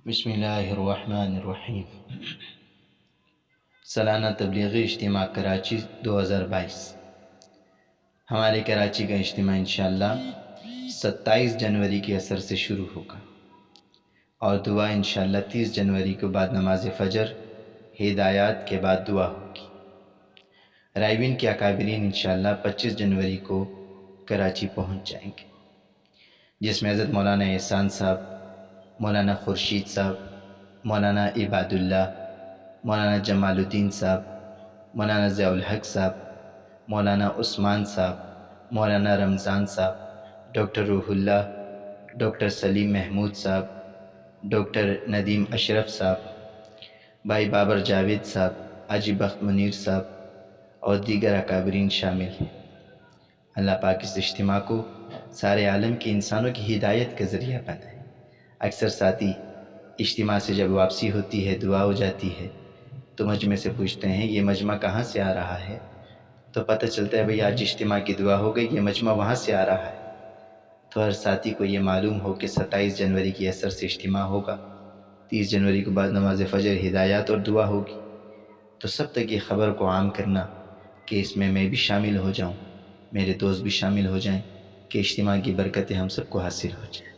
بسم اللہ الرحمن الرحیم۔ سالانہ تبلیغی اجتماع کراچی 2022۔ ہمارے کراچی کا اجتماع انشاءاللہ 27 جنوری کے عصر سے شروع ہوگا اور دعا انشاءاللہ 30 جنوری کو بعد نماز فجر ہدایات کے بعد دعا ہوگی۔ رائیوین کے اکابرین انشاءاللہ 25 جنوری کو کراچی پہنچ جائیں گے، جس میں حضرت مولانا احسان صاحب، مولانا خورشید صاحب، مولانا عباد اللہ، مولانا جمال الدین صاحب، مولانا ضیاء الحق صاحب، مولانا عثمان صاحب، مولانا رمضان صاحب، ڈاکٹر روح اللہ، ڈاکٹر سلیم محمود صاحب، ڈاکٹر ندیم اشرف صاحب، بھائی بابر جاوید صاحب، حاجی بخت منیر صاحب اور دیگر اکابرین شامل ہیں۔ اللہ پاک اس اجتماع کو سارے عالم کے انسانوں کی ہدایت کا ذریعہ بنائے۔ اکثر ساتھی اجتماع سے جب واپسی ہوتی ہے، دعا ہو جاتی ہے، تو مجمع سے پوچھتے ہیں یہ مجمع کہاں سے آ رہا ہے؟ تو پتہ چلتا ہے بھئی آج اجتماع کی دعا ہو گئی، یہ مجمع وہاں سے آ رہا ہے۔ تو ہر ساتھی کو یہ معلوم ہو کہ 27 جنوری کی عصر سے اجتماع ہوگا، 30 جنوری کو بعد نماز فجر ہدایات اور دعا ہوگی، تو سب تک یہ خبر کو عام کرنا کہ اس میں بھی شامل ہو جاؤں، میرے دوست بھی شامل ہو جائیں، کہ اجتماع کی برکتیں ہم سب کو حاصل ہو جائیں۔